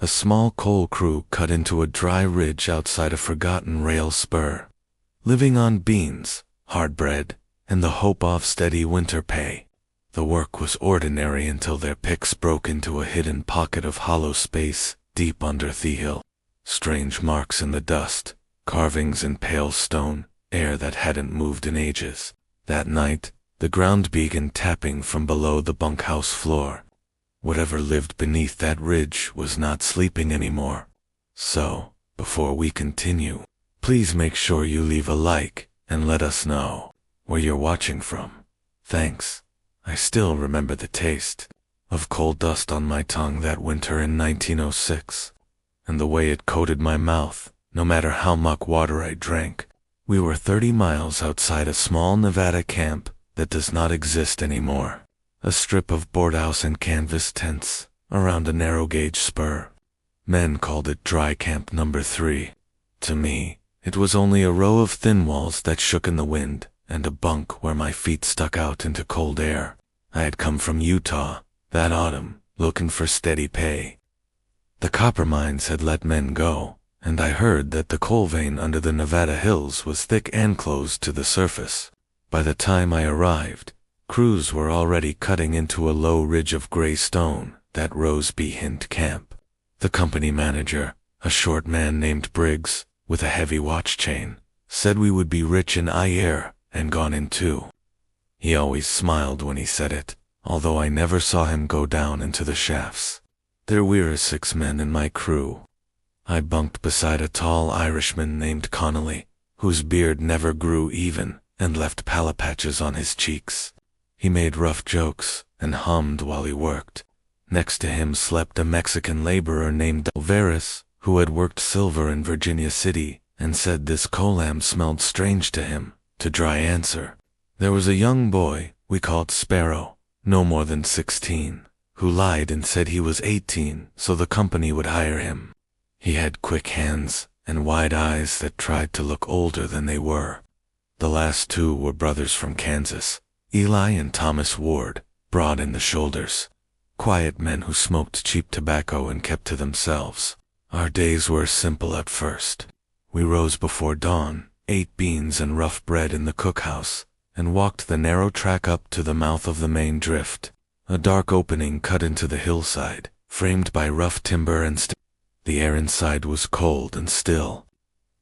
A small coal crew cut into a dry ridge outside a forgotten rail spur. Living on beans, hard bread, and the hope of steady winter pay. The work was ordinary until their picks broke into a hidden pocket of hollow space deep under the hill. Strange marks in the dust, carvings in pale stone, air that hadn't moved in ages. That night, the ground began tapping from below the bunkhouse floor. Whatever lived beneath that ridge was not sleeping anymore. So, before we continue, please make sure you leave a like and let us know where you're watching from. Thanks. I still remember the taste of coal dust on my tongue that winter in 1906, and the way it coated my mouth, no matter how much water I drank. We were 30 miles outside a small Nevada camp that does not exist anymore. A strip of boardhouse and canvas tents around a narrow-gauge spur. Men called it Dry Camp Number 3. To me, it was only a row of thin walls that shook in the wind, and a bunk where my feet stuck out into cold air. I had come from Utah that autumn, looking for steady pay. The copper mines had let men go, and I heard that the coal vein under the Nevada hills was thick and closed to the surface. By the time I arrived, crews were already cutting into a low ridge of gray stone that rose behind camp. The company manager, a short man named Briggs, with a heavy watch chain, said we would be rich in a year and gone in 2. He always smiled when he said it, although I never saw him go down into the shafts. There were 6 men in my crew. I bunked beside a tall Irishman named Connolly, whose beard never grew even and left pala patches on his cheeks. He made rough jokes and hummed while he worked. Next to him slept a Mexican laborer named Alvarez, who had worked silver in Virginia City and said this coal smelled strange to him. To dry answer, there was a young boy we called Sparrow, no more than 16, who lied and said he was 18 so the company would hire him. He had quick hands and wide eyes that tried to look older than they were. The last 2 were brothers from Kansas, Eli and Thomas Ward, broad in the shoulders. Quiet men who smoked cheap tobacco and kept to themselves. Our days were simple at first. We rose before dawn, ate beans and rough bread in the cookhouse, and walked the narrow track up to the mouth of the main drift, a dark opening cut into the hillside, framed by rough timber and The air inside was cold and still.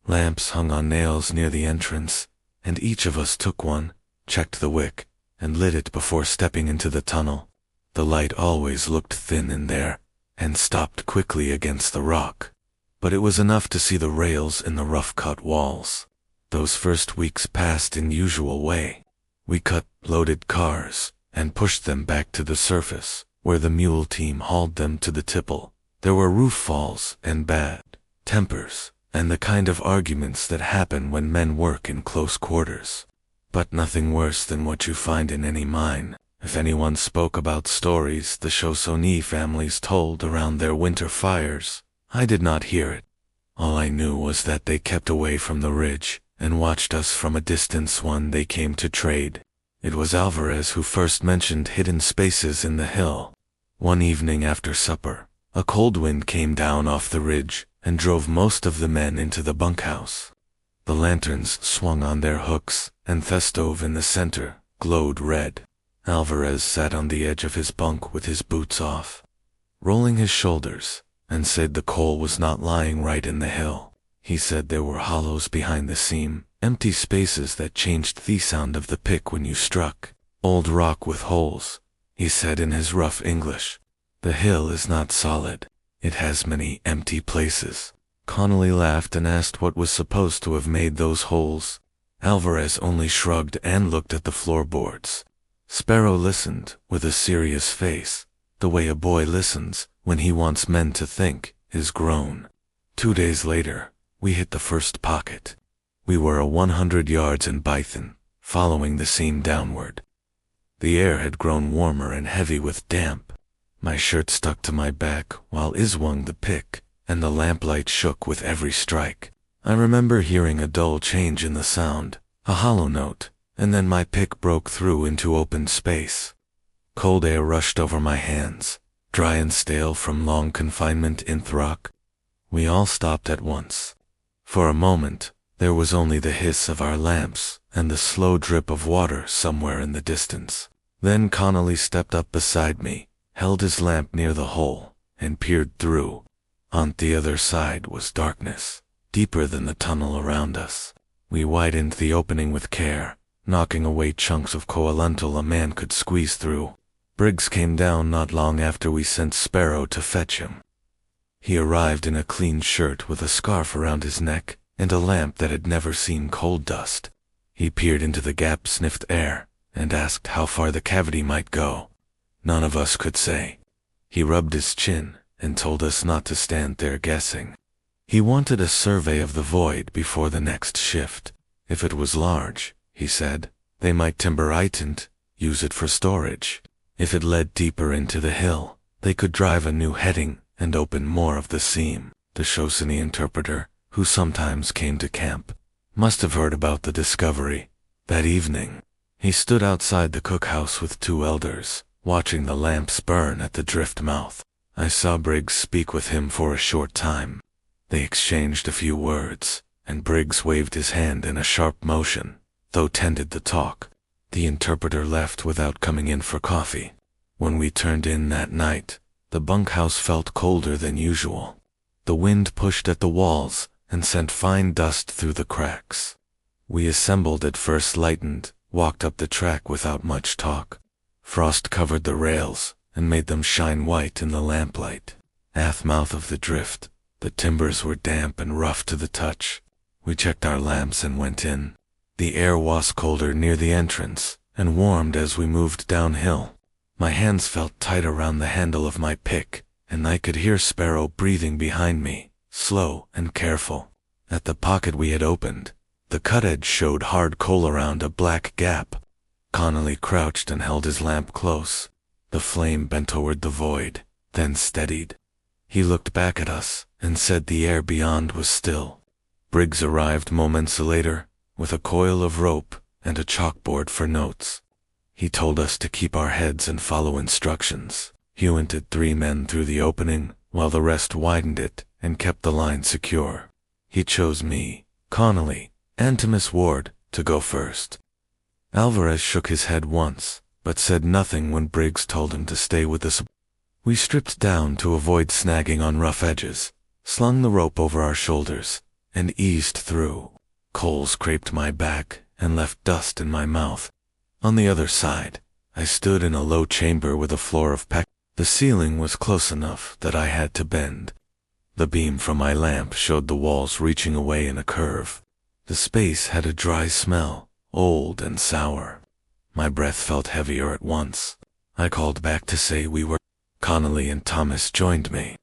Lamps hung on nails near the entrance, and each of us took one, checked the wick, and lit it before stepping into the tunnel. The light always looked thin in there, and stopped quickly against the rock. But it was enough to see the rails in the rough-cut walls. Those first weeks passed in usual way. We cut loaded cars, and pushed them back to the surface, where the mule team hauled them to the tipple. There were roof falls and bad tempers, and the kind of arguments that happen when men work in close quarters. But nothing worse than what you find in any mine. If anyone spoke about stories the Shoshone families told around their winter fires, I did not hear it. All I knew was that they kept away from the ridge and watched us from a distance when they came to trade. It was Alvarez who first mentioned hidden spaces in the hill. One evening after supper, a cold wind came down off the ridge and drove most of the men into the bunkhouse. The lanterns swung on their hooks, and the stove in the center glowed red. Alvarez sat on the edge of his bunk with his boots off, rolling his shoulders, and said the coal was not lying right in the hill. He said there were hollows behind the seam, empty spaces that changed the sound of the pick when you struck. Old rock with holes, he said in his rough English. The hill is not solid. It has many empty places. Connolly laughed and asked what was supposed to have made those holes. Alvarez only shrugged and looked at the floorboards. Sparrow listened with a serious face, the way a boy listens when he wants men to think, his groan. 2 days later, we hit the first pocket. We were 100 yards in Bython, following the seam downward. The air had grown warmer and heavy with damp. My shirt stuck to my back while I swung the pick, and the lamplight shook with every strike. I remember hearing a dull change in the sound, a hollow note, and then my pick broke through into open space. Cold air rushed over my hands, dry and stale from long confinement in Throck. We all stopped at once. For a moment, there was only the hiss of our lamps and the slow drip of water somewhere in the distance. Then Connolly stepped up beside me, held his lamp near the hole, and peered through. On the other side was darkness, deeper than the tunnel around us. We widened the opening with care, knocking away chunks of coal until a man could squeeze through. Briggs came down not long after we sent Sparrow to fetch him. He arrived in a clean shirt with a scarf around his neck and a lamp that had never seen coal dust. He peered into the gap, sniffed air, and asked how far the cavity might go. None of us could say. He rubbed his chin and told us not to stand there guessing. He wanted a survey of the void before the next shift. If it was large, he said, they might timber it and use it for storage. If it led deeper into the hill, they could drive a new heading and open more of the seam. The Shoshone interpreter, who sometimes came to camp, must have heard about the discovery. That evening, he stood outside the cookhouse with 2 elders, watching the lamps burn at the drift mouth. I saw Briggs speak with him for a short time. They exchanged a few words, and Briggs waved his hand in a sharp motion, though tended the talk. The interpreter left without coming in for coffee. When we turned in that night, the bunkhouse felt colder than usual. The wind pushed at the walls and sent fine dust through the cracks. We assembled at first lightened, walked up the track without much talk. Frost covered the rails and made them shine white in the lamplight. At the mouth of the drift, the timbers were damp and rough to the touch. We checked our lamps and went in. The air was colder near the entrance and warmed as we moved downhill. My hands felt tight around the handle of my pick, and I could hear Sparrow breathing behind me, slow and careful. At the pocket we had opened, the cut edge showed hard coal around a black gap. Connolly crouched and held his lamp close. The flame bent toward the void, then steadied. He looked back at us and said the air beyond was still. Briggs arrived moments later, with a coil of rope and a chalkboard for notes. He told us to keep our heads and follow instructions. He hunted 3 men through the opening, while the rest widened it and kept the line secure. He chose me, Connolly, and Thomas Ward to go first. Alvarez shook his head once, but said nothing when Briggs told him to stay with us. We stripped down to avoid snagging on rough edges, slung the rope over our shoulders, and eased through. Coal scraped my back and left dust in my mouth. On the other side, I stood in a low chamber with a floor of pack. The ceiling was close enough that I had to bend. The beam from my lamp showed the walls reaching away in a curve. The space had a dry smell, old and sour. My breath felt heavier at once. I called back to say we were. Connolly and Thomas joined me.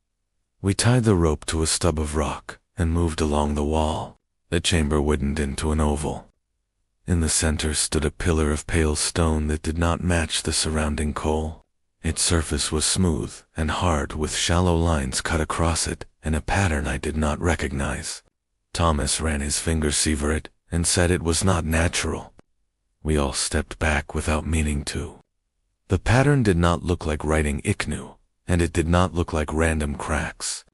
We tied the rope to a stub of rock and moved along the wall. The chamber widened into an oval. In the center stood a pillar of pale stone that did not match the surrounding coal. Its surface was smooth and hard with shallow lines cut across it in a pattern I did not recognize. Thomas ran his fingers over it and said it was not natural. We all stepped back without meaning to. The pattern did not look like writing Iknu, and it did not look like random cracks.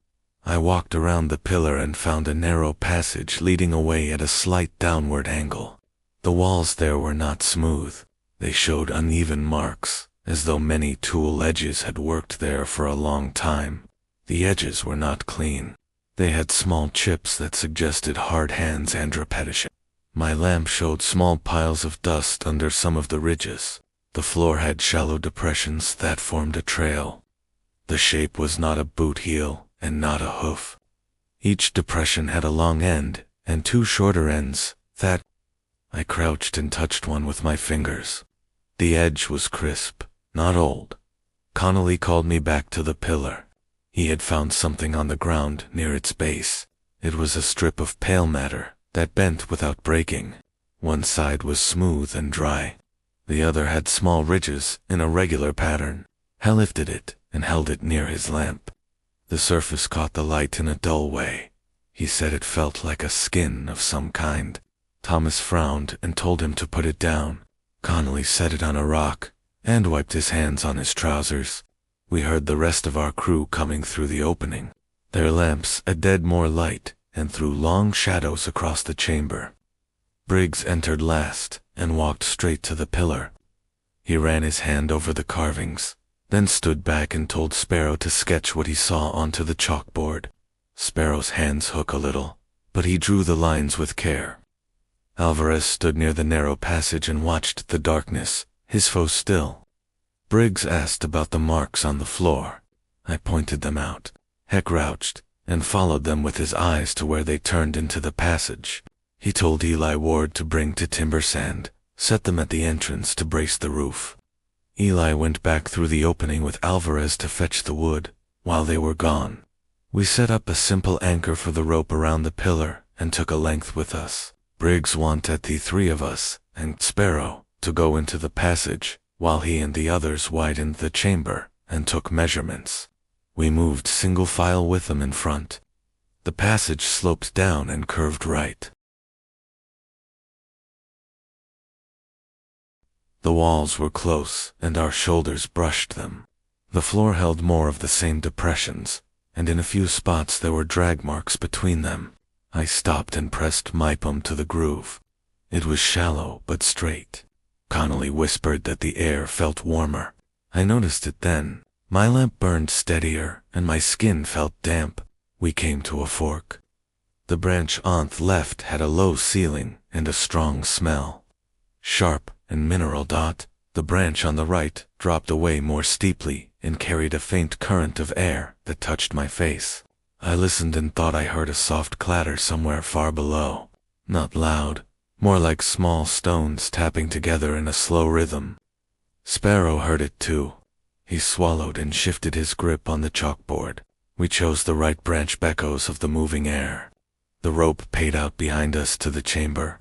I walked around the pillar and found a narrow passage leading away at a slight downward angle. The walls there were not smooth. They showed uneven marks, as though many tool edges had worked there for a long time. The edges were not clean. They had small chips that suggested hard hands and repetition. My lamp showed small piles of dust under some of the ridges. The floor had shallow depressions that formed a trail. The shape was not a boot heel and not a hoof. Each depression had a long end and 2 shorter ends that I crouched and touched one with my fingers. The edge was crisp, not old. Connolly called me back to the pillar. He had found something on the ground near its base. It was a strip of pale matter that bent without breaking. One side was smooth and dry. The other had small ridges in a regular pattern. I lifted it and held it near his lamp. The surface caught the light in a dull way. He said it felt like a skin of some kind. Thomas frowned and told him to put it down. Connolly set it on a rock and wiped his hands on his trousers. we heard the rest of our crew coming through the opening. Their lamps added more light and threw long shadows across the chamber. Briggs entered last and walked straight to the pillar. He ran his hand over the carvings, then stood back and told Sparrow to sketch what he saw onto the chalkboard. Sparrow's hands shook a little, but he drew the lines with care. Alvarez stood near the narrow passage and watched the darkness, his foe still. Briggs asked about the marks on the floor. I pointed them out. Heck crouched and followed them with his eyes to where they turned into the passage. He told Eli Ward to bring to timber sand, set them at the entrance to brace the roof. Eli went back through the opening with Alvarez to fetch the wood. While they were gone, we set up a simple anchor for the rope around the pillar and took a length with us. Briggs wanted the three of us and Sparrow to go into the passage, while he and the others widened the chamber and took measurements. We moved single file with them in front. The passage sloped down and curved right. The walls were close, and our shoulders brushed them. The floor held more of the same depressions, and in a few spots there were drag marks between them. I stopped and pressed my palm to the groove. It was shallow but straight. Connolly whispered that the air felt warmer. I noticed it then. My lamp burned steadier, and my skin felt damp. We came to a fork. The branch on the left had a low ceiling and a strong smell. Sharp and mineral. The branch on the right dropped away more steeply and carried a faint current of air that touched my face. I listened and thought I heard a soft clatter somewhere far below. Not loud, more like small stones tapping together in a slow rhythm. Sparrow heard it too. He swallowed and shifted his grip on the chalkboard. We chose the right branch echoes of the moving air. The rope paid out behind us to the chamber.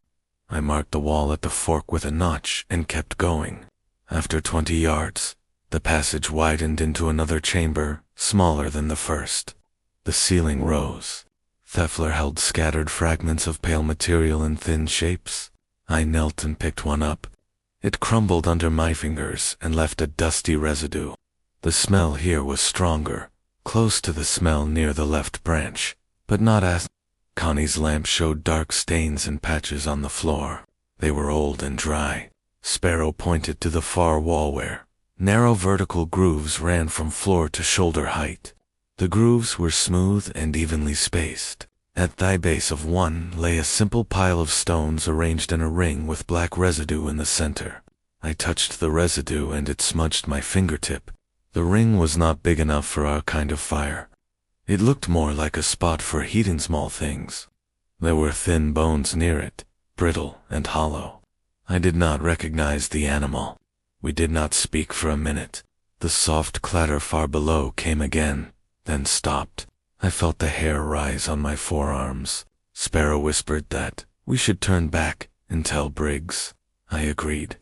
I marked the wall at the fork with a notch and kept going. After 20 yards, the passage widened into another chamber, smaller than the first. The ceiling rose. Thefler held scattered fragments of pale material in thin shapes. I knelt and picked one up. It crumbled under my fingers and left a dusty residue. The smell here was stronger, close to the smell near the left branch, but not as... Connie's lamp showed dark stains and patches on the floor. They were old and dry. Sparrow pointed to the far wall where narrow vertical grooves ran from floor to shoulder height. The grooves were smooth and evenly spaced. At the base of one lay a simple pile of stones arranged in a ring with black residue in the center. I touched the residue and it smudged my fingertip. The ring was not big enough for our kind of fire. It looked more like a spot for heating small things. There were thin bones near it, brittle and hollow. I did not recognize the animal. We did not speak for a minute. The soft clatter far below came again, then stopped. I felt the hair rise on my forearms. Sparrow whispered that we should turn back and tell Briggs. I agreed.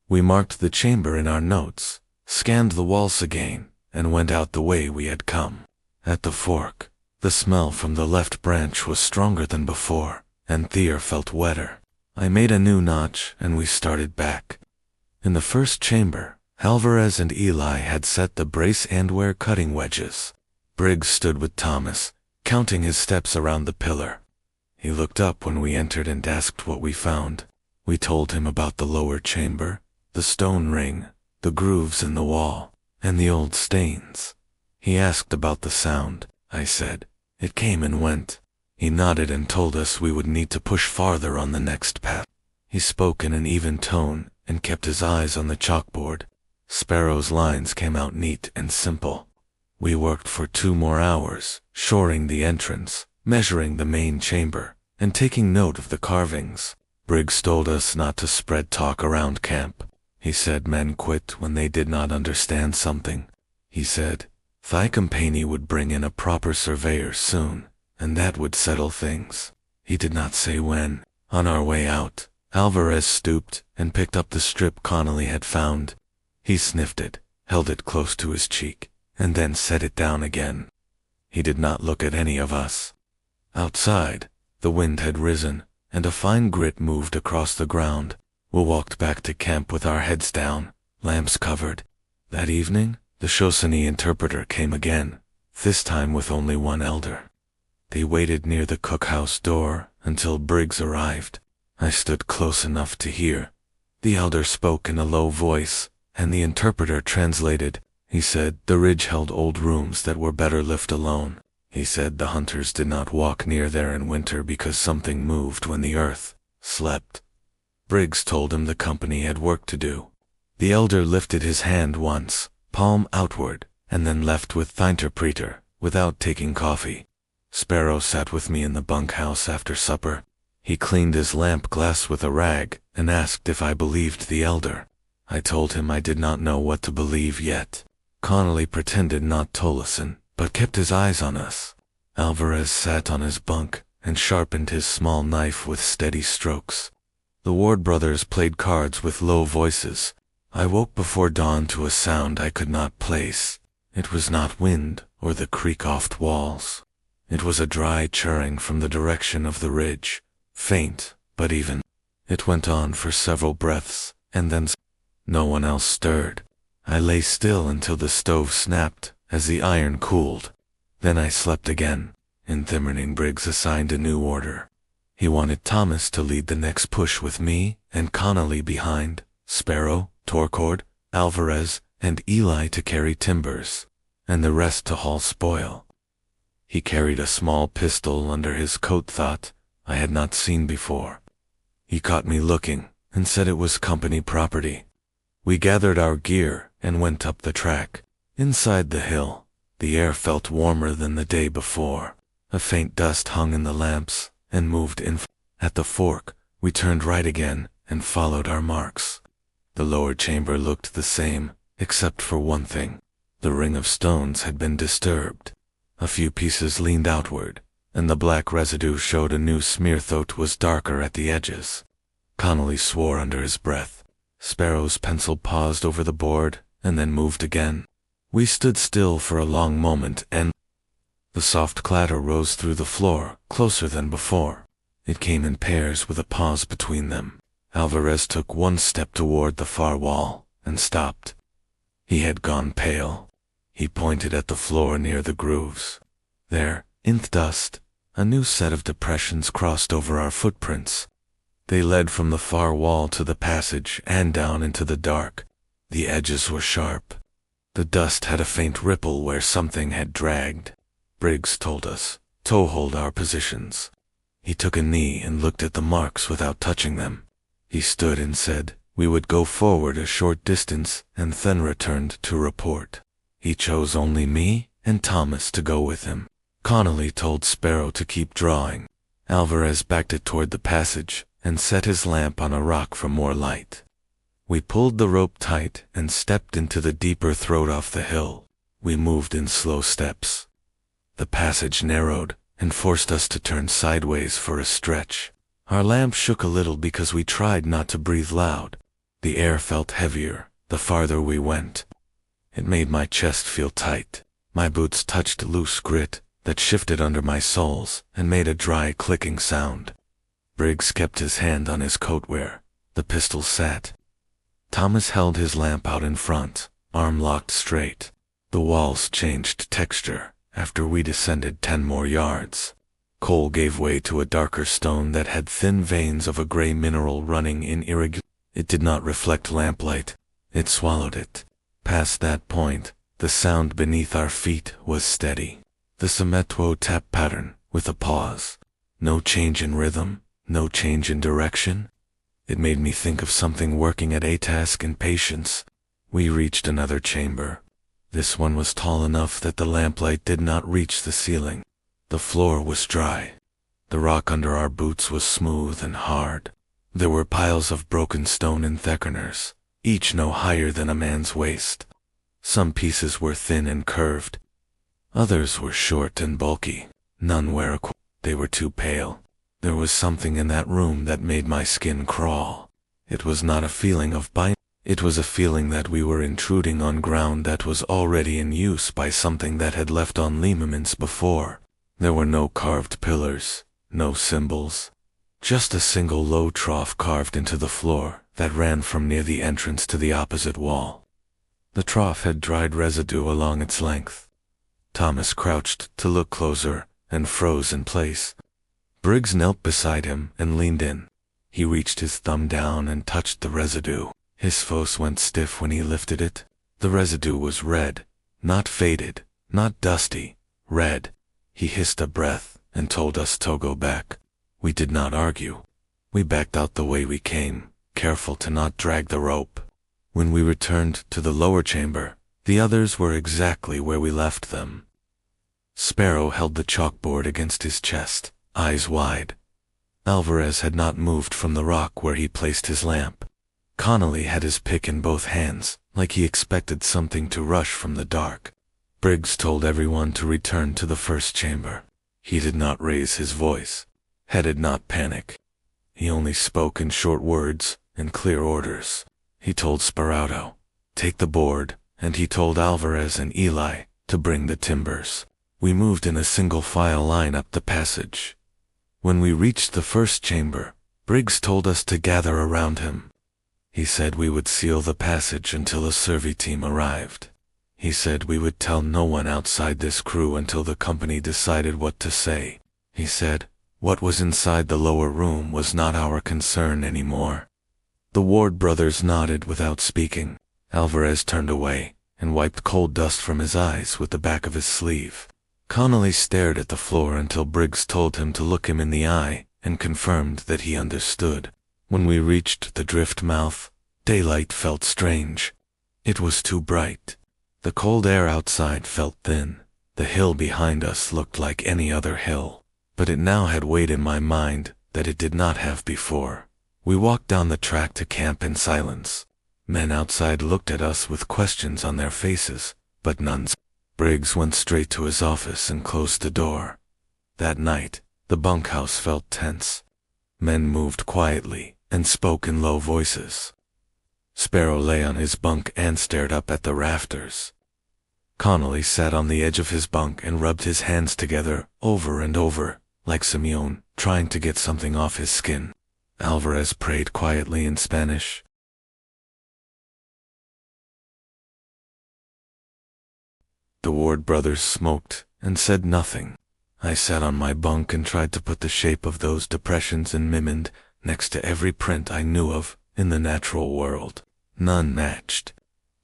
We marked the chamber in our notes, scanned the walls again, and went out the way we had come. At the fork, the smell from the left branch was stronger than before, and Thier felt wetter. I made a new notch, and we started back. In the first chamber, Alvarez and Eli had set the brace and ware cutting wedges. Briggs stood with Thomas, counting his steps around the pillar. He looked up when we entered and asked what we found. We told him about the lower chamber, the stone ring, the grooves in the wall, and the old stains. He asked about the sound. I said, "It came and went." He nodded and told us we would need to push farther on the next path. He spoke in an even tone and kept his eyes on the chalkboard. Sparrow's lines came out neat and simple. We worked for 2 more hours, shoring the entrance, measuring the main chamber, and taking note of the carvings. Briggs told us not to spread talk around camp. He said men quit when they did not understand something. He said, "Thy company would bring in a proper surveyor soon, and that would settle things." He did not say when. On our way out, Alvarez stooped and picked up the strip Connolly had found. He sniffed it, held it close to his cheek, and then set it down again. He did not look at any of us. Outside, the wind had risen, and a fine grit moved across the ground. We walked back to camp with our heads down, lamps covered. That evening, The Shoshone interpreter came again, this time with only one elder. They waited near the cookhouse door until Briggs arrived. I stood close enough to hear. The elder spoke in a low voice, and the interpreter translated. He said the ridge held old rooms that were better left alone. He said the hunters did not walk near there in winter because something moved when the earth slept. Briggs told him the company had work to do. The elder lifted his hand once, palm outward, and then left with the interpreter, without taking coffee. Sparrow sat with me in the bunkhouse after supper. He cleaned his lamp glass with a rag and asked if I believed the elder. I told him I did not know what to believe yet. Connolly pretended not to listen, but kept his eyes on us. Alvarez sat on his bunk and sharpened his small knife with steady strokes. The Ward brothers played cards with low voices. I woke before dawn to a sound I could not place. It was not wind or the creak off walls. It was a dry churring from the direction of the ridge, faint but even. It went on for several breaths, and then no one else stirred. I lay still until the stove snapped as the iron cooled. Then I slept again. In the morning, Briggs assigned a new order. He wanted Thomas to lead the next push with me and Connolly behind, Sparrow, Torcord, Alvarez, and Eli to carry timbers, and the rest to haul spoil. He carried a small pistol under his coat that I had not seen before. He caught me looking and said it was company property. We gathered our gear and went up the track. Inside the hill, the air felt warmer than the day before. A faint dust hung in the lamps and moved in. At the fork, we turned right again and followed our marks. The lower chamber looked the same, except for one thing. The ring of stones had been disturbed. A few pieces leaned outward, and the black residue showed a new smear that was darker at the edges. Connolly swore under his breath. Sparrow's pencil paused over the board and then moved again. We stood still for a long moment, and the soft clatter rose through the floor, closer than before. It came in pairs with a pause between them. Alvarez took one step toward the far wall and stopped. He had gone pale. He pointed at the floor near the grooves. There, in the dust, a new set of depressions crossed over our footprints. They led from the far wall to the passage and down into the dark. The edges were sharp. The dust had a faint ripple where something had dragged. Briggs told us to hold our positions. He took a knee and looked at the marks without touching them. He stood and said we would go forward a short distance and then returned to report. He chose only me and Thomas to go with him. Connolly told Sparrow to keep drawing. Alvarez backed it toward the passage and set his lamp on a rock for more light. We pulled the rope tight and stepped into the deeper throat off the hill. We moved in slow steps. The passage narrowed and forced us to turn sideways for a stretch. Our lamp shook a little because we tried not to breathe loud. The air felt heavier the farther we went. It made my chest feel tight. My boots touched loose grit that shifted under my soles and made a dry clicking sound. Briggs kept his hand on his coat where the pistol sat. Thomas held his lamp out in front, arm locked straight. The walls changed texture after we descended 10 more yards. Coal gave way to a darker stone that had thin veins of a gray mineral running in irregular. It did not reflect lamplight. It swallowed it. Past that point, the sound beneath our feet was steady. The Semetwo tap pattern, with a pause. No change in rhythm, no change in direction. It made me think of something working at a task in patience. We reached another chamber. This one was tall enough that the lamplight did not reach the ceiling. The floor was dry. The rock under our boots was smooth and hard. There were piles of broken stone in thickeners, each no higher than a man's waist. Some pieces were thin and curved. Others were short and bulky. None were they were too pale. There was something in that room that made my skin crawl. It was not a feeling of bind. It was a feeling that we were intruding on ground that was already in use by something that had left on lineaments before. There were no carved pillars, no symbols. Just a single low trough carved into the floor that ran from near the entrance to the opposite wall. The trough had dried residue along its length. Thomas crouched to look closer and froze in place. Briggs knelt beside him and leaned in. He reached his thumb down and touched the residue. His face went stiff when he lifted it. The residue was red, not faded, not dusty, red. He hissed a breath and told us to go back. We did not argue. We backed out the way we came, careful to not drag the rope. When we returned to the lower chamber, the others were exactly where we left them. Sparrow held the chalkboard against his chest, eyes wide. Alvarez had not moved from the rock where he placed his lamp. Connolly had his pick in both hands, like he expected something to rush from the dark. Briggs told everyone to return to the first chamber. He did not raise his voice. He did not panic. He only spoke in short words and clear orders. He told Sparauto, "Take the board," and he told Alvarez and Eli to bring the timbers. We moved in a single file line up the passage. When we reached the first chamber, Briggs told us to gather around him. He said we would seal the passage until a survey team arrived. He said we would tell no one outside this crew until the company decided what to say. He said what was inside the lower room was not our concern anymore. The Ward brothers nodded without speaking. Alvarez turned away and wiped cold dust from his eyes with the back of his sleeve. Connolly stared at the floor until Briggs told him to look him in the eye and confirmed that he understood. When we reached the drift mouth, daylight felt strange. It was too bright. The cold air outside felt thin. The hill behind us looked like any other hill, but it now had weight in my mind that it did not have before. We walked down the track to camp in silence. Men outside looked at us with questions on their faces, but none. Briggs went straight to his office and closed the door. That night, the bunkhouse felt tense. Men moved quietly and spoke in low voices. Sparrow lay on his bunk and stared up at the rafters. Connolly sat on the edge of his bunk and rubbed his hands together over and over, like Simeon, trying to get something off his skin. Alvarez prayed quietly in Spanish. The Ward brothers smoked and said nothing. I sat on my bunk and tried to put the shape of those depressions in Mimond next to every print I knew of in the natural world. None matched.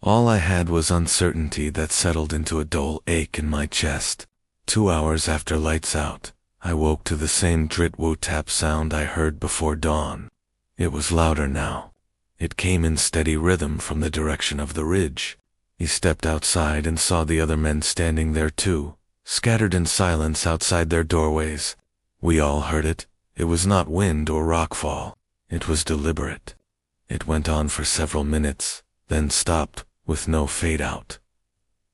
All I had was uncertainty that settled into a dull ache in my chest. 2 hours after lights out, I woke to the same drit-woo tap sound I heard before dawn. It was louder now. It came in steady rhythm from the direction of the ridge. He stepped outside and saw the other men standing there too, scattered in silence outside their doorways. We all heard it. It was not wind or rockfall. It was deliberate. It went on for several minutes, then stopped, with no fade-out.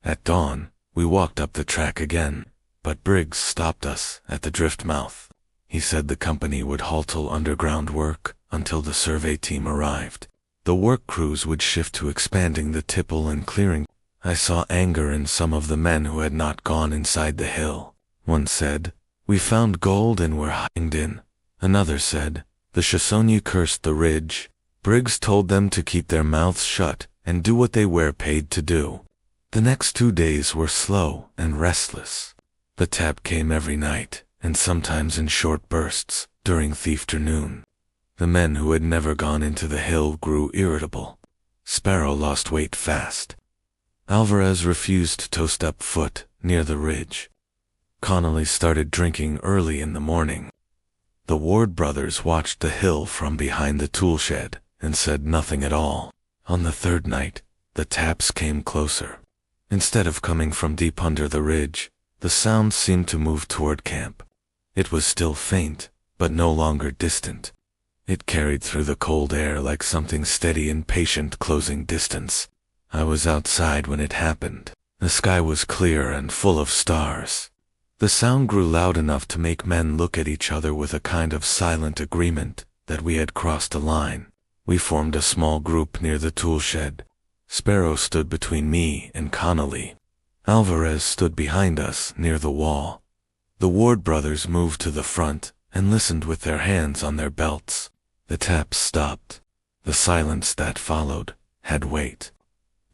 At dawn, we walked up the track again, but Briggs stopped us at the drift mouth. He said the company would haltle underground work until the survey team arrived. The work crews would shift to expanding the tipple and clearing. I saw anger in some of the men who had not gone inside the hill. One said, "We found gold and were hanged in." Another said, "The Shoshone cursed the ridge." Briggs told them to keep their mouths shut and do what they were paid to do. The next 2 days were slow and restless. The tap came every night, and sometimes in short bursts, during the afternoon. The men who had never gone into the hill grew irritable. Sparrow lost weight fast. Alvarez refused to step foot near the ridge. Connolly started drinking early in the morning. The Ward brothers watched the hill from behind the tool shed and said nothing at all. On the third night, the taps came closer. Instead of coming from deep under the ridge, the sound seemed to move toward camp. It was still faint, but no longer distant. It carried through the cold air like something steady and patient closing distance. I was outside when it happened. The sky was clear and full of stars. The sound grew loud enough to make men look at each other with a kind of silent agreement that we had crossed a line. We formed a small group near the tool shed. Sparrow stood between me and Connolly. Alvarez stood behind us near the wall. The Ward brothers moved to the front and listened with their hands on their belts. The taps stopped. The silence that followed had weight.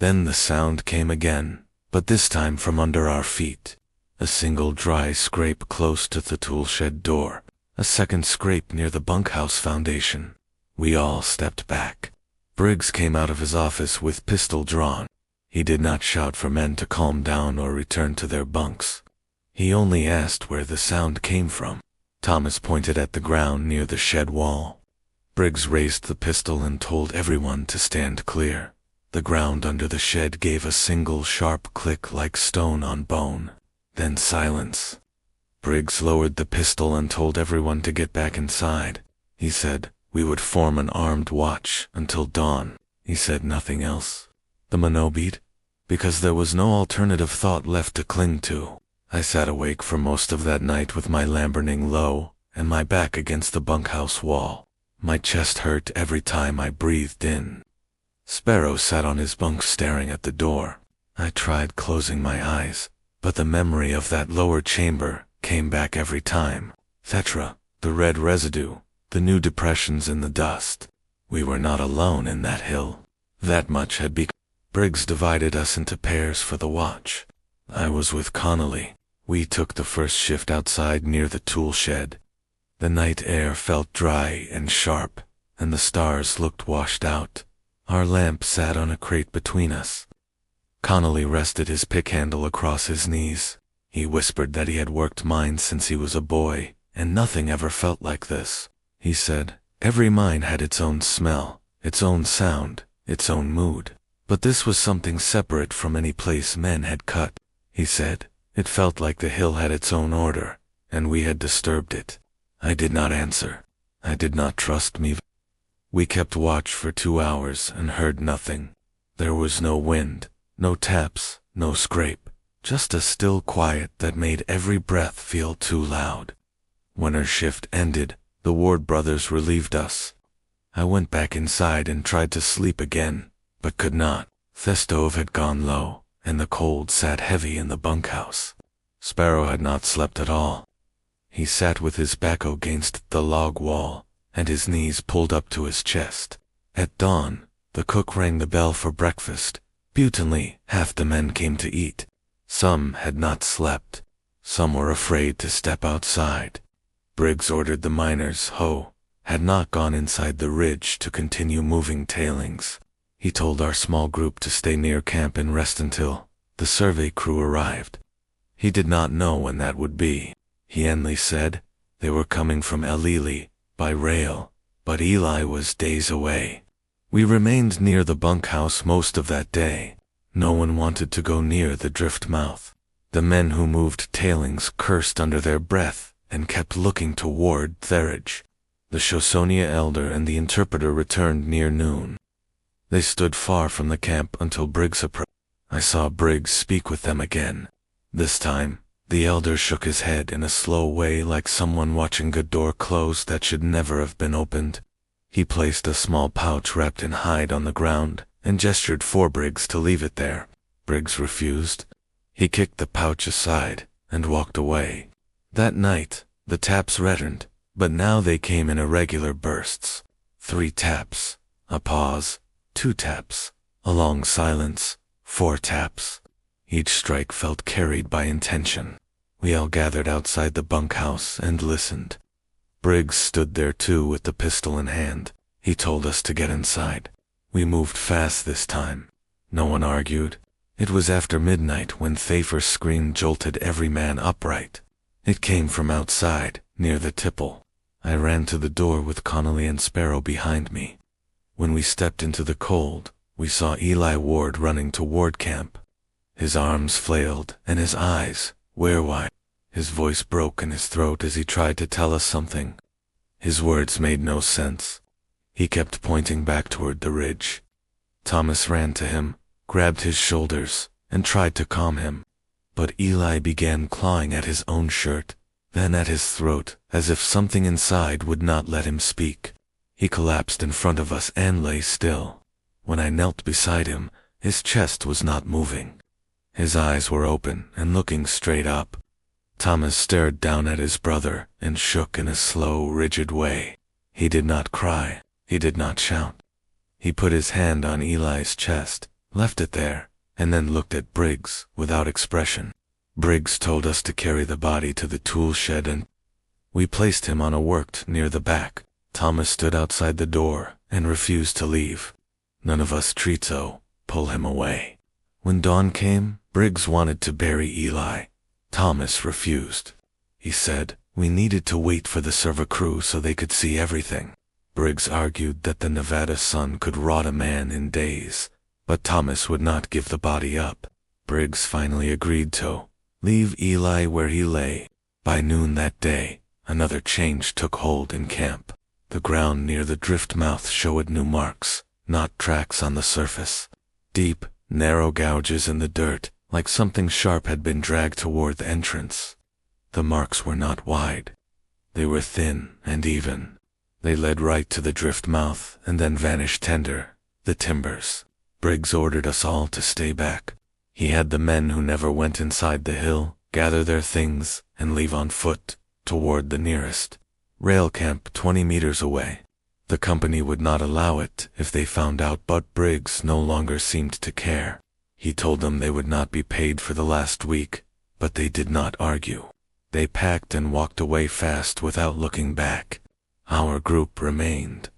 Then the sound came again, but this time from under our feet. A single dry scrape close to the toolshed door, a second scrape near the bunkhouse foundation. We all stepped back. Briggs came out of his office with pistol drawn. He did not shout for men to calm down or return to their bunks. He only asked where the sound came from. Thomas pointed at the ground near the shed wall. Briggs raised the pistol and told everyone to stand clear. The ground under the shed gave a single sharp click like stone on bone. Then silence. Briggs lowered the pistol and told everyone to get back inside. He said we would form an armed watch until dawn. He said nothing else. The Monobite? Because there was no alternative thought left to cling to. I sat awake for most of that night with my lamp burning low and my back against the bunkhouse wall. My chest hurt every time I breathed in. Sparrow sat on his bunk staring at the door. I tried closing my eyes, but the memory of that lower chamber came back every time. Thetra, the red residue, the new depressions in the dust. We were not alone in that hill. That much had become. Briggs divided us into pairs for the watch. I was with Connolly. We took the first shift outside near the tool shed. The night air felt dry and sharp, and the stars looked washed out. Our lamp sat on a crate between us. Connolly rested his pick handle across his knees. He whispered that he had worked mines since he was a boy, and nothing ever felt like this. He said, every mine had its own smell, its own sound, its own mood. But this was something separate from any place men had cut. He said, it felt like the hill had its own order, and we had disturbed it. I did not answer. I did not trust me. We kept watch for 2 hours and heard nothing. There was no wind, no taps, no scrape, just a still quiet that made every breath feel too loud. When our shift ended, the Ward brothers relieved us. I went back inside and tried to sleep again, but could not. The stove had gone low, and the cold sat heavy in the bunkhouse. Sparrow had not slept at all. He sat with his back against the log wall, and his knees pulled up to his chest. At dawn, the cook rang the bell for breakfast. Butanly, half the men came to eat. Some had not slept. Some were afraid to step outside. Briggs ordered the miners, had not gone inside the ridge to continue moving tailings. He told our small group to stay near camp and rest until the survey crew arrived. He did not know when that would be. He only said they were coming from El Ili by rail, but Eli was days away. We remained near the bunkhouse most of that day. No one wanted to go near the drift mouth. The men who moved tailings cursed under their breath and kept looking toward Therage. The Shosonia elder and the interpreter returned near noon. They stood far from the camp until Briggs approached. I saw Briggs speak with them again. This time, the elder shook his head in a slow way like someone watching a door close that should never have been opened. He placed a small pouch wrapped in hide on the ground and gestured for Briggs to leave it there. Briggs refused. He kicked the pouch aside and walked away. That night, the taps returned, but now they came in irregular bursts. 3 taps, a pause, 2 taps, a long silence, 4 taps. Each strike felt carried by intention. We all gathered outside the bunkhouse and listened. Briggs stood there too with the pistol in hand. He told us to get inside. We moved fast this time. No one argued. It was after midnight when Thafer's scream jolted every man upright. It came from outside, near the tipple. I ran to the door with Connolly and Sparrow behind me. When we stepped into the cold, we saw Eli Ward running toward camp. His arms flailed and his eyes, were-wide. His voice broke in his throat as he tried to tell us something. His words made no sense. He kept pointing back toward the ridge. Thomas ran to him, grabbed his shoulders, and tried to calm him. But Eli began clawing at his own shirt, then at his throat, as if something inside would not let him speak. He collapsed in front of us and lay still. When I knelt beside him, his chest was not moving. His eyes were open and looking straight up. Thomas stared down at his brother and shook in a slow, rigid way. He did not cry. He did not shout. He put his hand on Eli's chest, left it there, and then looked at Briggs without expression. Briggs told us to carry the body to the tool shed and we placed him on a worked near the back. Thomas stood outside the door and refused to leave. None of us treat so, pull him away. When dawn came, Briggs wanted to bury Eli. Thomas refused. He said we needed to wait for the server crew so they could see everything. Briggs argued that the Nevada sun could rot a man in days, but Thomas would not give the body up. Briggs finally agreed to leave Eli where he lay. By noon that day, another change took hold in camp. The ground near the drift mouth showed new marks, not tracks on the surface. Deep, narrow gouges in the dirt, like something sharp had been dragged toward the entrance. The marks were not wide. They were thin and even. They led right to the drift mouth and then vanished tender, the timbers. Briggs ordered us all to stay back. He had the men who never went inside the hill gather their things and leave on foot toward the nearest rail camp 20 meters away. The company would not allow it if they found out, but Briggs no longer seemed to care. He told them they would not be paid for the last week, but they did not argue. They packed and walked away fast without looking back. Our group remained.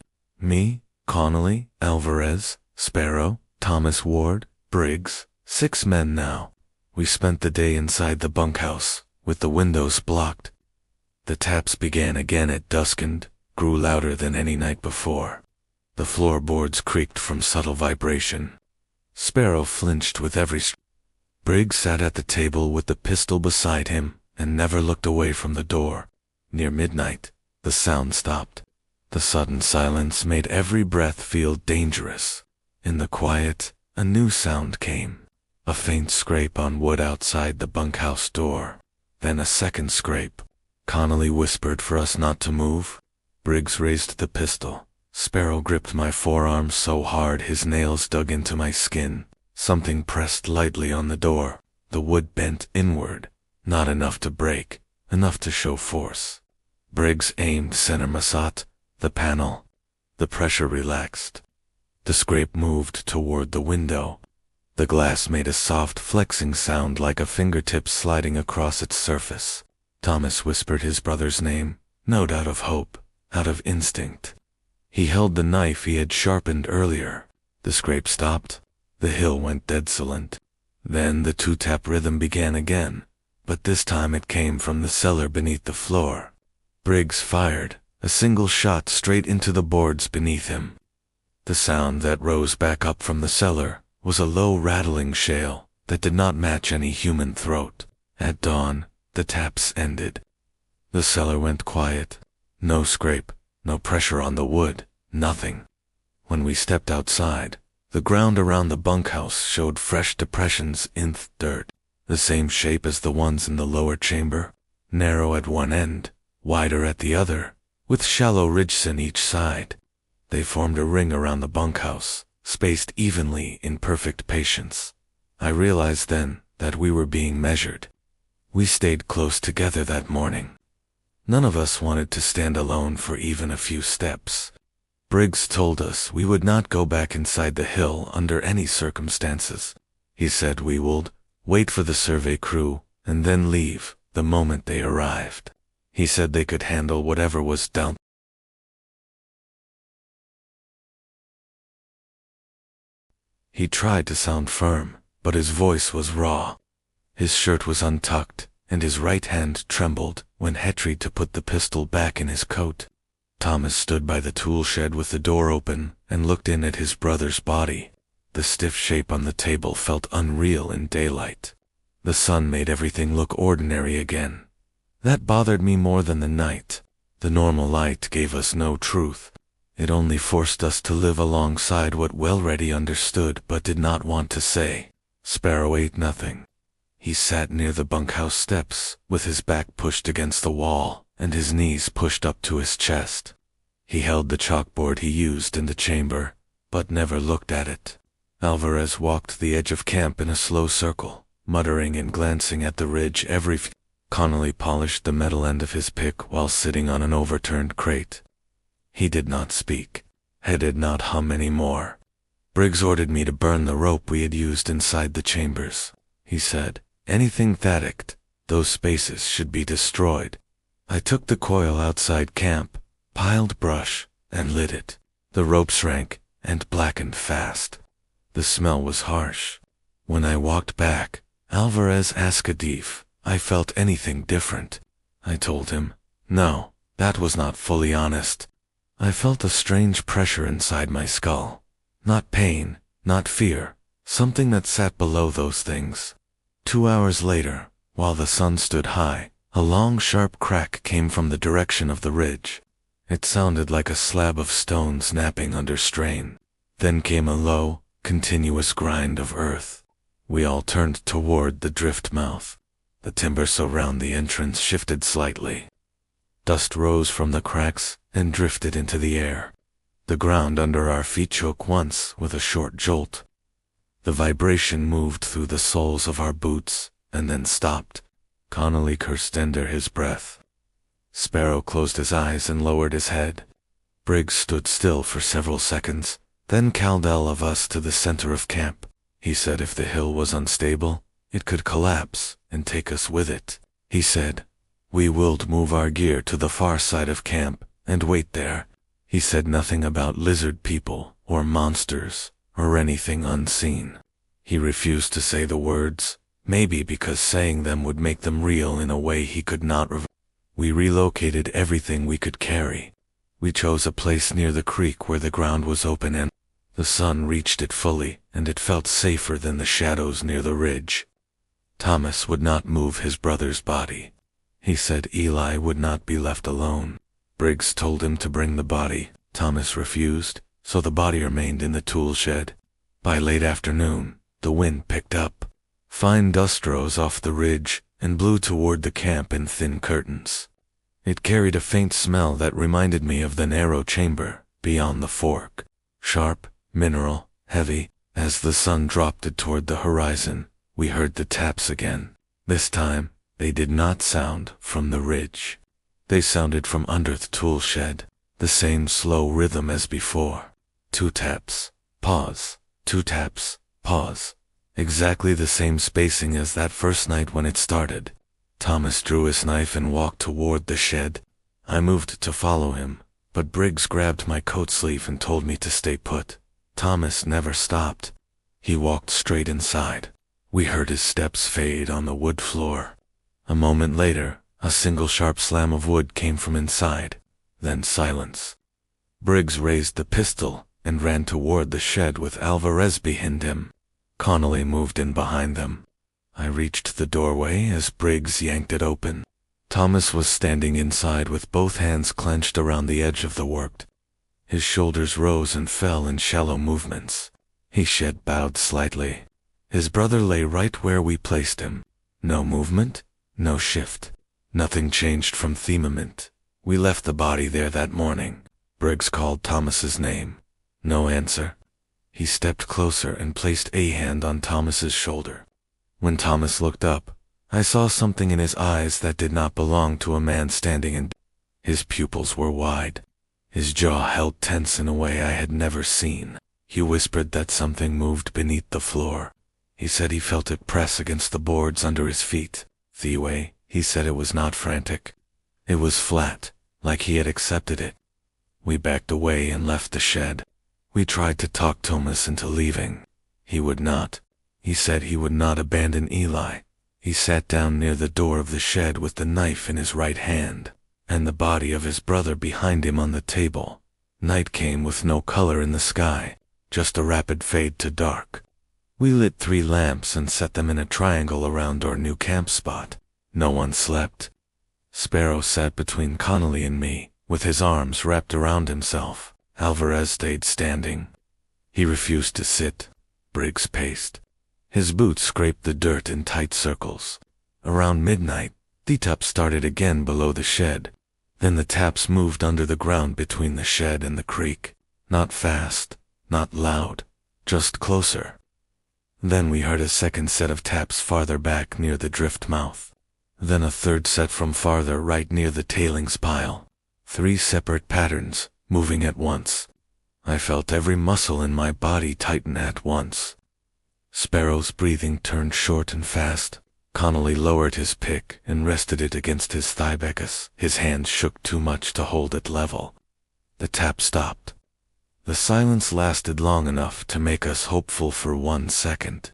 Me, Connolly, Alvarez, Sparrow, Thomas Ward, Briggs, 6 men now. We spent the day inside the bunkhouse, with the windows blocked. The taps began again at dusk and grew louder than any night before. The floorboards creaked from subtle vibration. Sparrow flinched with every Briggs sat at the table with the pistol beside him and never looked away from the door. Near midnight, the sound stopped. The sudden silence made every breath feel dangerous. In the quiet, a new sound came. A faint scrape on wood outside the bunkhouse door. Then a second scrape. Connolly whispered for us not to move. Briggs raised the pistol. Sparrow gripped my forearm so hard his nails dug into my skin. Something pressed lightly on the door. The wood bent inward. Not enough to break, enough to show force. Briggs aimed center Massat, the panel. The pressure relaxed. The scrape moved toward the window. The glass made a soft flexing sound like a fingertip sliding across its surface. Thomas whispered his brother's name, no doubt of hope, out of instinct. He held the knife he had sharpened earlier. The scrape stopped. The hill went dead silent. Then the two-tap rhythm began again, but this time it came from the cellar beneath the floor. Briggs fired, a single shot straight into the boards beneath him. The sound that rose back up from the cellar was a low rattling shale that did not match any human throat. At dawn, the taps ended. The cellar went quiet. No scrape, no pressure on the wood, nothing. When we stepped outside, the ground around the bunkhouse showed fresh depressions in the dirt, the same shape as the ones in the lower chamber, narrow at one end, wider at the other, with shallow ridges on each side. They formed a ring around the bunkhouse, spaced evenly in perfect patience. I realized then that we were being measured. We stayed close together that morning. None of us wanted to stand alone for even a few steps. Briggs told us we would not go back inside the hill under any circumstances. He said we would wait for the survey crew and then leave the moment they arrived. He said they could handle whatever was down. He tried to sound firm, but his voice was raw. His shirt was untucked, and his right hand trembled when he tried to put the pistol back in his coat. Thomas stood by the tool shed with the door open and looked in at his brother's body. The stiff shape on the table felt unreal in daylight. The sun made everything look ordinary again. That bothered me more than the night. The normal light gave us no truth. It only forced us to live alongside what we already understood but did not want to say. Sparrow ate nothing. He sat near the bunkhouse steps, with his back pushed against the wall, and his knees pushed up to his chest. He held the chalkboard he used in the chamber, but never looked at it. Alvarez walked the edge of camp in a slow circle, muttering and glancing at the ridge every Connolly polished the metal end of his pick while sitting on an overturned crate. He did not speak. He did not hum any more. Briggs ordered me to burn the rope we had used inside the chambers. He said, anything that acted, those spaces should be destroyed. I took the coil outside camp, piled brush, and lit it. The rope shrank and blackened fast. The smell was harsh. When I walked back, Alvarez asked if I felt anything different. I told him, no, that was not fully honest. I felt a strange pressure inside my skull. Not pain, not fear, something that sat below those things. 2 hours later, while the sun stood high, a long sharp crack came from the direction of the ridge. It sounded like a slab of stone snapping under strain. Then came a low, continuous grind of earth. We all turned toward the drift mouth. The timber around the entrance shifted slightly. Dust rose from the cracks and drifted into the air. The ground under our feet shook once with a short jolt. The vibration moved through the soles of our boots and then stopped. Connolly cursed under his breath. Sparrow closed his eyes and lowered his head. Briggs stood still for several seconds, then called all of us to the center of camp. He said if the hill was unstable, it could collapse and take us with it. He said, we willed move our gear to the far side of camp and wait there. He said nothing about lizard people or monsters or anything unseen. He refused to say the words, maybe because saying them would make them real in a way he could not reverse. We relocated everything we could carry. We chose a place near the creek where the ground was open and the sun reached it fully, and it felt safer than the shadows near the ridge. Thomas would not move his brother's body. He said Eli would not be left alone. Briggs told him to bring the body. Thomas refused, so the body remained in the tool shed. By late afternoon, the wind picked up. Fine dust rose off the ridge and blew toward the camp in thin curtains. It carried a faint smell that reminded me of the narrow chamber beyond the fork. Sharp, mineral, heavy. As the sun dropped it toward the horizon, we heard the taps again. This time, they did not sound from the ridge. They sounded from under the tool shed, the same slow rhythm as before. 2 taps, pause, 2 taps, pause. Exactly the same spacing as that first night when it started. Thomas drew his knife and walked toward the shed. I moved to follow him, but Briggs grabbed my coat sleeve and told me to stay put. Thomas never stopped. He walked straight inside. We heard his steps fade on the wood floor. A moment later, a single sharp slam of wood came from inside, then silence. Briggs raised the pistol and ran toward the shed with Alvarez behind him. Connolly moved in behind them. I reached the doorway as Briggs yanked it open. Thomas was standing inside with both hands clenched around the edge of the work. His shoulders rose and fell in shallow movements. His head bowed slightly. His brother lay right where we placed him. No movement, no shift. Nothing changed from firmament. We left the body there that morning. Briggs called Thomas's name. No answer. He stepped closer and placed a hand on Thomas's shoulder. When Thomas looked up, I saw something in his eyes that did not belong to a man standing in. His pupils were wide. His jaw held tense in a way I had never seen. He whispered that something moved beneath the floor. He said he felt it press against the boards under his feet. The way, he said it was not frantic. It was flat, like he had accepted it. We backed away and left the shed. We tried to talk Thomas into leaving. He would not. He said he would not abandon Eli. He sat down near the door of the shed with the knife in his right hand, and the body of his brother behind him on the table. Night came with no color in the sky, just a rapid fade to dark. We lit 3 lamps and set them in a triangle around our new camp spot. No one slept. Sparrow sat between Connolly and me, with his arms wrapped around himself. Alvarez stayed standing. He refused to sit. Briggs paced. His boots scraped the dirt in tight circles. Around midnight, the taps started again below the shed. Then the taps moved under the ground between the shed and the creek. Not fast, not loud, just closer. Then we heard a second set of taps farther back near the drift mouth. Then a third set from farther right near the tailings pile. 3 separate patterns, moving at once. I felt every muscle in my body tighten at once. Sparrow's breathing turned short and fast. Connolly lowered his pick and rested it against his thigh because his hands shook too much to hold it level. The tap stopped. The silence lasted long enough to make us hopeful for 1 second.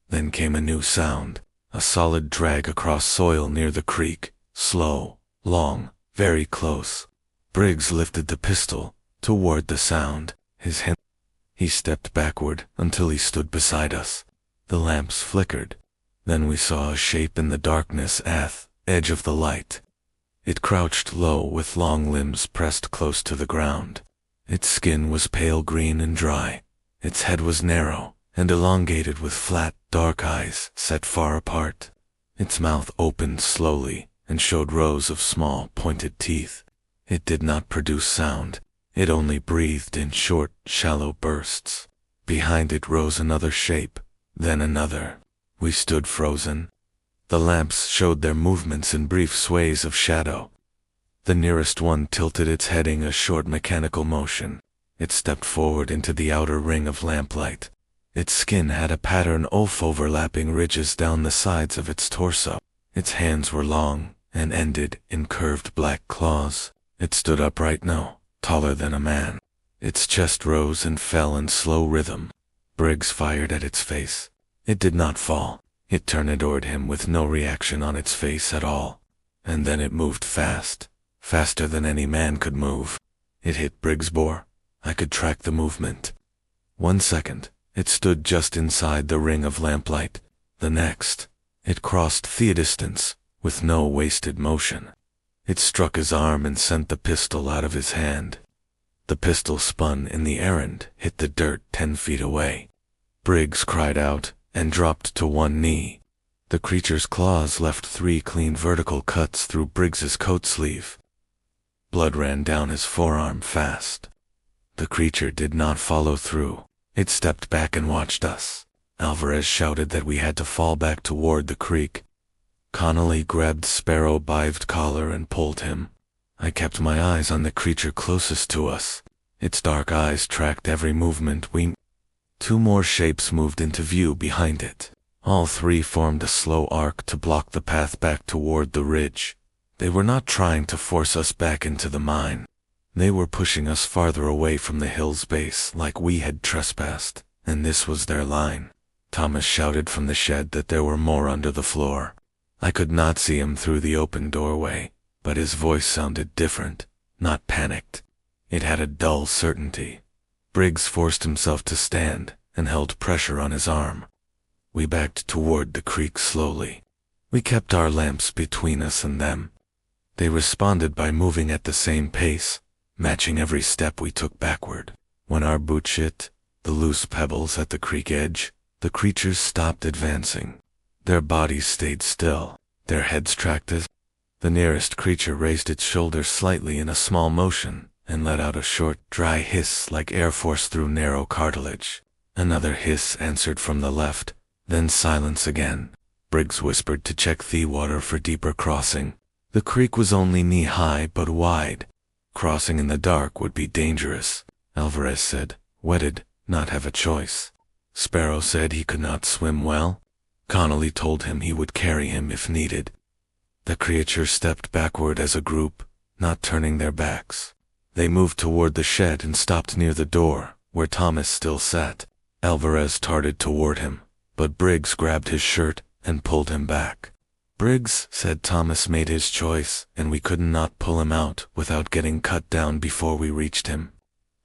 Then came a new sound, a solid drag across soil near the creek, slow, long, very close. Briggs lifted the pistol toward the sound, his hand. He stepped backward until he stood beside us. The lamps flickered. Then we saw a shape in the darkness at the edge of the light. It crouched low with long limbs pressed close to the ground. Its skin was pale green and dry. Its head was narrow and elongated with flat, dark eyes set far apart. Its mouth opened slowly and showed rows of small, pointed teeth. It did not produce sound. It only breathed in short, shallow bursts. Behind it rose another shape, then another. We stood frozen. The lamps showed their movements in brief sways of shadow. The nearest one tilted its heading a short mechanical motion. It stepped forward into the outer ring of lamplight. Its skin had a pattern of overlapping ridges down the sides of its torso. Its hands were long and ended in curved black claws. It stood upright now, taller than a man. Its chest rose and fell in slow rhythm. Briggs fired at its face. It did not fall. It turned toward him with no reaction on its face at all. And then it moved fast, faster than any man could move. It hit Briggs' bore. I could track the movement. 1 second, it stood just inside the ring of lamplight. The next, it crossed the distance, with no wasted motion. It struck his arm and sent the pistol out of his hand. The pistol spun in the air and hit the dirt 10 feet away. Briggs cried out and dropped to one knee. The creature's claws left 3 clean vertical cuts through Briggs's coat sleeve. Blood ran down his forearm fast. The creature did not follow through. It stepped back and watched us. Alvarez shouted that we had to fall back toward the creek. Connolly grabbed Sparrow by the collar and pulled him. I kept my eyes on the creature closest to us. Its dark eyes tracked every movement we made. 2 more shapes moved into view behind it. All 3 formed a slow arc to block the path back toward the ridge. They were not trying to force us back into the mine. They were pushing us farther away from the hill's base like we had trespassed, and this was their line. Thomas shouted from the shed that there were more under the floor. I could not see him through the open doorway, but his voice sounded different, not panicked. It had a dull certainty. Briggs forced himself to stand and held pressure on his arm. We backed toward the creek slowly. We kept our lamps between us and them. They responded by moving at the same pace, matching every step we took backward. When our boots hit the loose pebbles at the creek edge, the creatures stopped advancing. Their bodies stayed still, their heads tracked us. The nearest creature raised its shoulders slightly in a small motion and let out a short, dry hiss like air force through narrow cartilage. Another hiss answered from the left, then silence again. Briggs whispered to check the water for deeper crossing. The creek was only knee-high but wide. Crossing in the dark would be dangerous, Alvarez said. Wetted, not have a choice. Sparrow said he could not swim well. Connolly told him he would carry him if needed. The creatures stepped backward as a group, not turning their backs. They moved toward the shed and stopped near the door, where Thomas still sat. Alvarez darted toward him, but Briggs grabbed his shirt and pulled him back. Briggs said Thomas made his choice, and we could not pull him out without getting cut down before we reached him.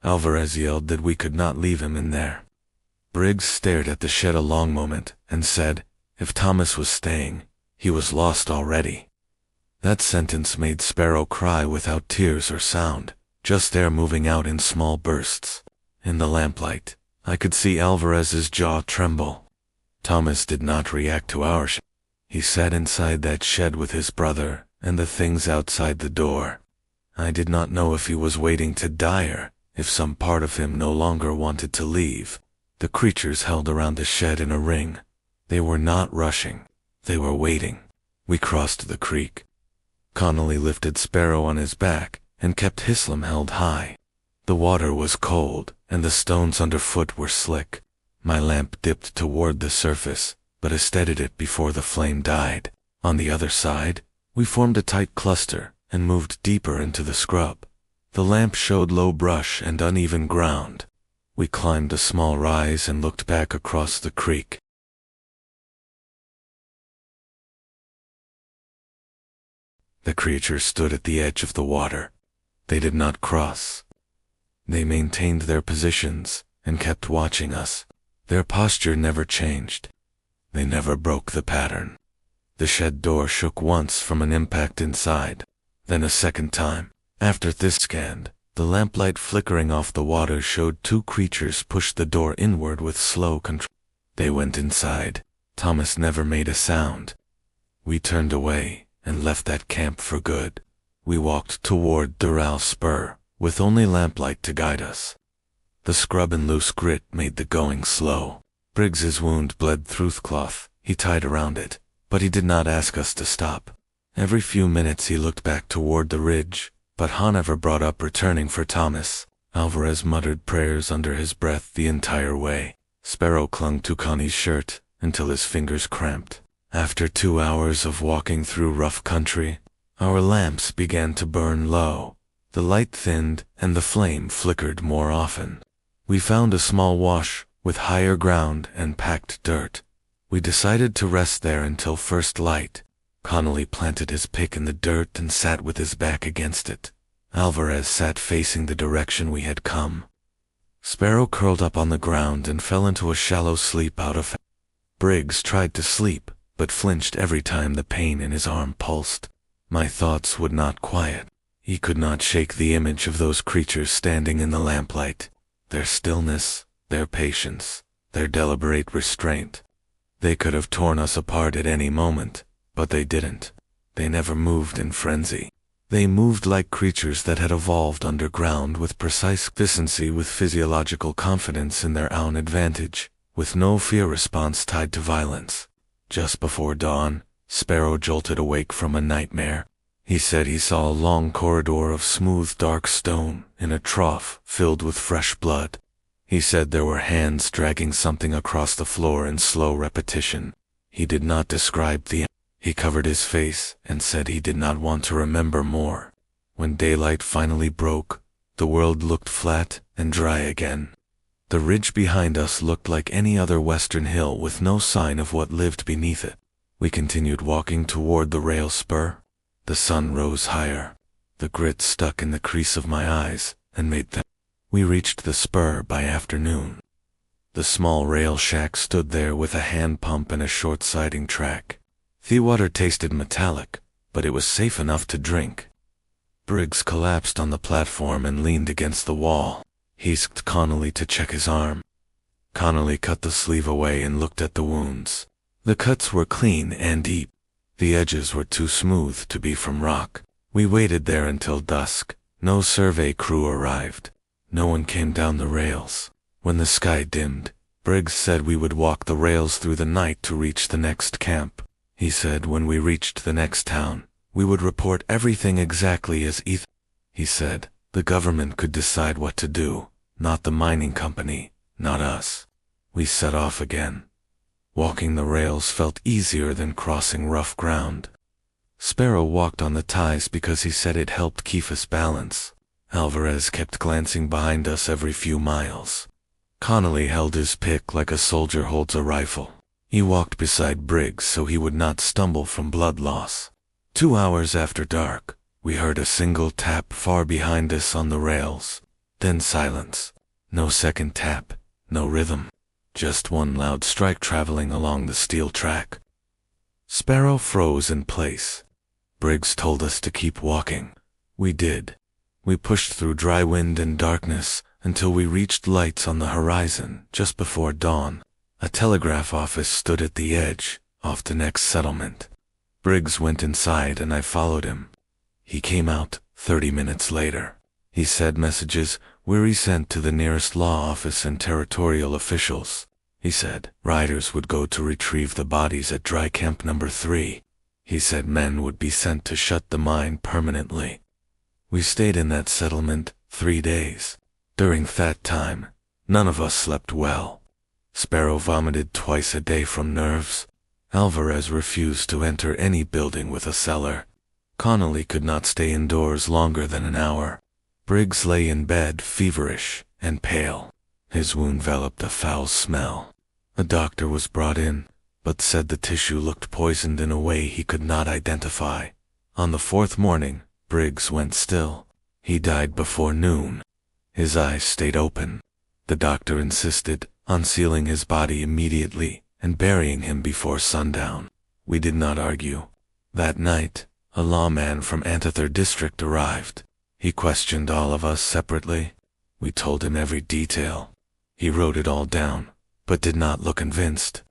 Alvarez yelled that we could not leave him in there. Briggs stared at the shed a long moment and said, if Thomas was staying, he was lost already. That sentence made Sparrow cry without tears or sound, just air moving out in small bursts. In the lamplight, I could see Alvarez's jaw tremble. Thomas did not react to our shit. He sat inside that shed with his brother and the things outside the door. I did not know if he was waiting to die or if some part of him no longer wanted to leave. The creatures held around the shed in a ring. They were not rushing. They were waiting. We crossed the creek. Connolly lifted Sparrow on his back and kept Hislam held high. The water was cold, and the stones underfoot were slick. My lamp dipped toward the surface, but I steadied it before the flame died. On the other side, we formed a tight cluster and moved deeper into the scrub. The lamp showed low brush and uneven ground. We climbed a small rise and looked back across the creek. The creatures stood at the edge of the water. They did not cross. They maintained their positions and kept watching us. Their posture never changed. They never broke the pattern. The shed door shook once from an impact inside, then a second time. After this scanned, the lamplight flickering off the water showed two creatures push the door inward with slow control. They went inside. Thomas never made a sound. We turned away and left that camp for good. We walked toward Doral Spur, with only lamplight to guide us. The scrub and loose grit made the going slow. Briggs's wound bled through cloth he tied around it, but he did not ask us to stop. Every few minutes he looked back toward the ridge, but Han never brought up returning for Thomas. Alvarez muttered prayers under his breath the entire way. Sparrow clung to Connie's shirt until his fingers cramped. After 2 hours of walking through rough country, our lamps began to burn low. The light thinned and the flame flickered more often. We found a small wash with higher ground and packed dirt. We decided to rest there until first light. Connolly planted his pick in the dirt and sat with his back against it. Alvarez sat facing the direction we had come. Sparrow curled up on the ground and fell into a shallow sleep out of. Briggs tried to sleep, but flinched every time the pain in his arm pulsed. My thoughts would not quiet. He could not shake the image of those creatures standing in the lamplight. Their stillness, their patience, their deliberate restraint. They could have torn us apart at any moment, but they didn't. They never moved in frenzy. They moved like creatures that had evolved underground with precise efficiency, with physiological confidence in their own advantage, with no fear response tied to violence. Just before dawn, Sparrow jolted awake from a nightmare. He said he saw a long corridor of smooth dark stone in a trough filled with fresh blood. He said there were hands dragging something across the floor in slow repetition. He did not describe the. He covered his face and said he did not want to remember more. When daylight finally broke, the world looked flat and dry again. The ridge behind us looked like any other western hill with no sign of what lived beneath it. We continued walking toward the rail spur. The sun rose higher. The grit stuck in the crease of my eyes and made them. We reached the spur by afternoon. The small rail shack stood there with a hand pump and a short siding track. The water tasted metallic, but it was safe enough to drink. Briggs collapsed on the platform and leaned against the wall. He asked Connolly to check his arm. Connolly cut the sleeve away and looked at the wounds. The cuts were clean and deep. The edges were too smooth to be from rock. We waited there until dusk. No survey crew arrived. No one came down the rails. When the sky dimmed, Briggs said we would walk the rails through the night to reach the next camp. He said when we reached the next town, we would report everything exactly as he said the government could decide what to do, not the mining company, not us. We set off again. Walking the rails felt easier than crossing rough ground. Sparrow walked on the ties because he said it helped keep us balance. Alvarez kept glancing behind us every few miles. Connolly held his pick like a soldier holds a rifle. He walked beside Briggs so he would not stumble from blood loss. 2 hours after dark, we heard a single tap far behind us on the rails. Then silence. No second tap, no rhythm. Just one loud strike traveling along the steel track. Sparrow froze in place. Briggs told us to keep walking. We did. We pushed through dry wind and darkness until we reached lights on the horizon just before dawn. A telegraph office stood at the edge, off the next settlement. Briggs went inside and I followed him. He came out 30 minutes later. He said messages were sent to the nearest law office and territorial officials. He said riders would go to retrieve the bodies at dry camp number 3. He said men would be sent to shut the mine permanently. We stayed in that settlement 3 days. During that time, none of us slept well. Sparrow vomited twice a day from nerves. Alvarez refused to enter any building with a cellar. Connolly could not stay indoors longer than an hour. Briggs lay in bed feverish and pale. His wound enveloped a foul smell. A doctor was brought in, but said the tissue looked poisoned in a way he could not identify. On the fourth morning, Briggs went still. He died before noon. His eyes stayed open. The doctor insisted on sealing his body immediately and burying him before sundown. We did not argue. That night, a lawman from Antithor District arrived. He questioned all of us separately. We told him every detail. He wrote it all down, but did not look convinced.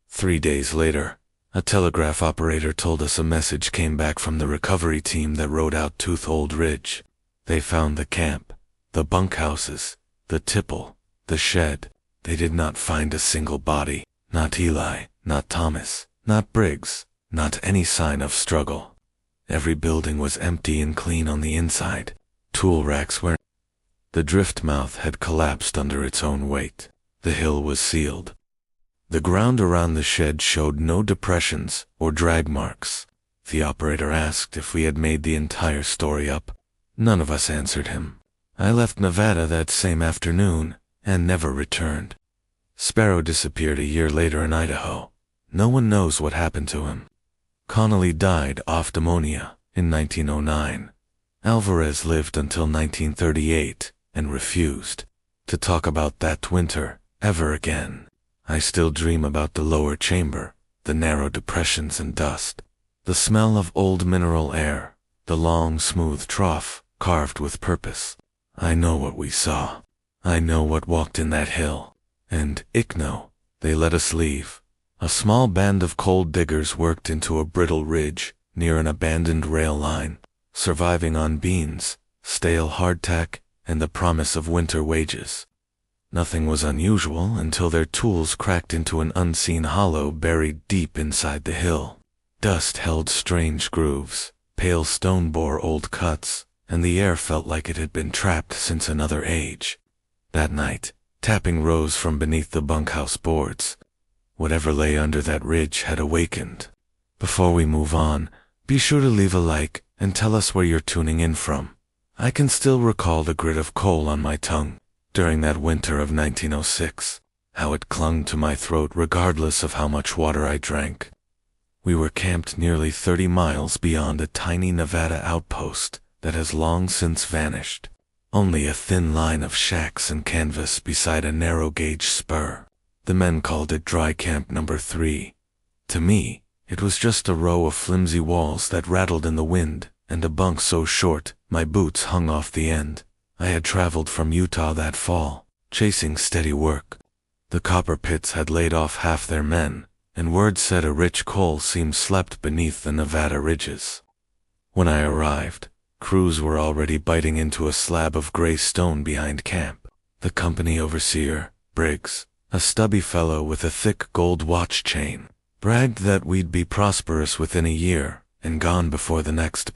3 days later, a telegraph operator told us a message came back from the recovery team that rode out Tooth Old Ridge. They found the camp, the bunkhouses, the tipple, the shed. They did not find a single body. Not Eli, not Thomas, not Briggs, not any sign of struggle. Every building was empty and clean on the inside. Tool racks were... The drift mouth had collapsed under its own weight. The hill was sealed. The ground around the shed showed no depressions or drag marks. The operator asked if we had made the entire story up. None of us answered him. I left Nevada that same afternoon and never returned. Sparrow disappeared a year later in Idaho. No one knows what happened to him. Connolly died off pneumonia in 1909. Alvarez lived until 1938 and refused to talk about that winter ever again. I still dream about the lower chamber, the narrow depressions and dust, the smell of old mineral air, the long smooth trough carved with purpose. I know what we saw. I know what walked in that hill. And, Ickno, they let us leave. A small band of coal diggers worked into a brittle ridge near an abandoned rail line, surviving on beans, stale hardtack, and the promise of winter wages. Nothing was unusual until their tools cracked into an unseen hollow buried deep inside the hill. Dust held strange grooves, pale stone bore old cuts, and the air felt like it had been trapped since another age. That night, tapping rose from beneath the bunkhouse boards. Whatever lay under that ridge had awakened. Before we move on, be sure to leave a like and tell us where you're tuning in from. I can still recall the grit of coal on my tongue during that winter of 1906, how it clung to my throat regardless of how much water I drank. We were camped nearly 30 miles beyond a tiny Nevada outpost that has long since vanished. Only a thin line of shacks and canvas beside a narrow-gauge spur. The men called it Dry Camp Number 3. To me, it was just a row of flimsy walls that rattled in the wind, and a bunk so short my boots hung off the end. I had traveled from Utah that fall, chasing steady work. The copper pits had laid off half their men, and word said a rich coal seam slept beneath the Nevada ridges. When I arrived, crews were already biting into a slab of gray stone behind camp. The company overseer, Briggs, a stubby fellow with a thick gold watch chain, bragged that we'd be prosperous within a year and gone before the next.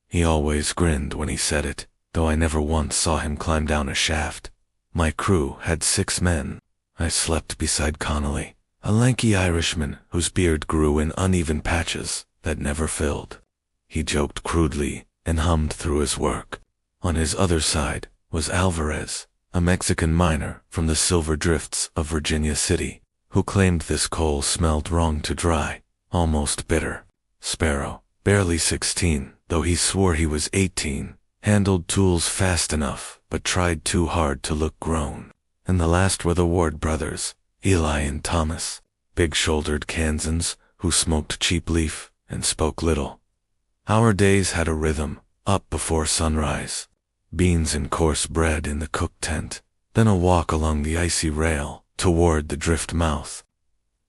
He always grinned when he said it, though I never once saw him climb down a shaft. My crew had 6 men. I slept beside Connolly, a lanky Irishman whose beard grew in uneven patches that never filled. He joked crudely and hummed through his work. On his other side was Alvarez, a Mexican miner from the silver drifts of Virginia City, who claimed this coal smelled wrong to dry, almost bitter. Sparrow, barely 16, though he swore he was 18, handled tools fast enough, but tried too hard to look grown. And the last were the Ward brothers, Eli and Thomas, big-shouldered Kansans who smoked cheap leaf and spoke little. Our days had a rhythm, up before sunrise. Beans and coarse bread in the cook tent, then a walk along the icy rail toward the drift mouth.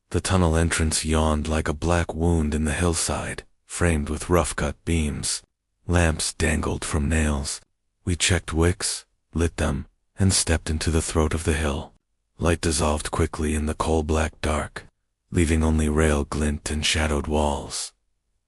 The tunnel entrance yawned like a black wound in the hillside, framed with rough-cut beams. Lamps dangled from nails. We checked wicks, lit them, and stepped into the throat of the hill. Light dissolved quickly in the coal-black dark, leaving only rail glint and shadowed walls.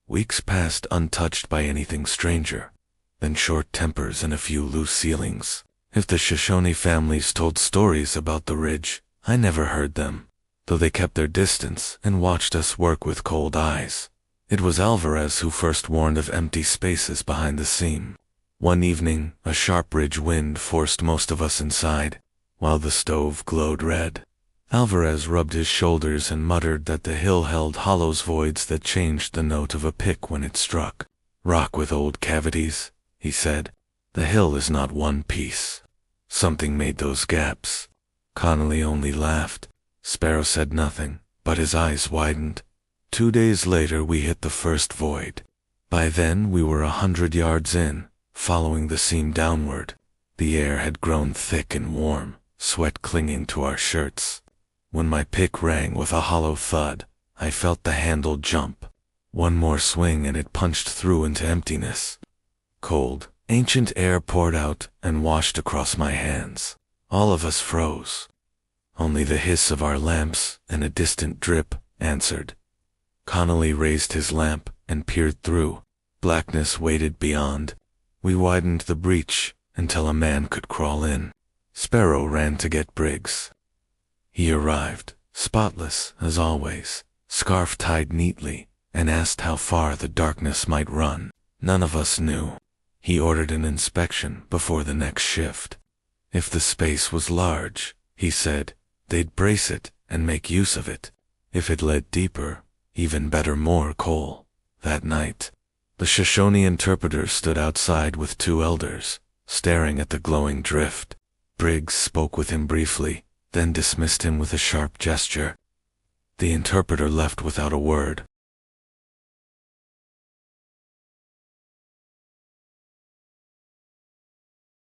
Weeks passed untouched by anything stranger, then short tempers and a few loose ceilings. If the Shoshone families told stories about the ridge, I never heard them, though they kept their distance and watched us work with cold eyes. It was Alvarez who first warned of empty spaces behind the seam. One evening, a sharp ridge wind forced most of us inside, while the stove glowed red. Alvarez rubbed his shoulders and muttered that the hill held hollow voids that changed the note of a pick when it struck. "Rock with old cavities," he said. "The hill is not one piece. Something made those gaps." Connolly only laughed. Sparrow said nothing, but his eyes widened. 2 days later we hit the first void. By then we were 100 yards in, following the seam downward. The air had grown thick and warm, sweat clinging to our shirts. When my pick rang with a hollow thud, I felt the handle jump. One more swing and it punched through into emptiness. Cold, ancient air poured out and washed across my hands. All of us froze. Only the hiss of our lamps and a distant drip answered. Connolly raised his lamp and peered through. Blackness waited beyond. We widened the breach until a man could crawl in. Sparrow ran to get Briggs. He arrived, spotless as always, scarf tied neatly, and asked how far the darkness might run. None of us knew. He ordered an inspection before the next shift. If the space was large, he said, they'd brace it and make use of it. If it led deeper, even better, more coal. That night, the Shoshone interpreter stood outside with 2 elders, staring at the glowing drift. Briggs spoke with him briefly, then dismissed him with a sharp gesture. The interpreter left without a word,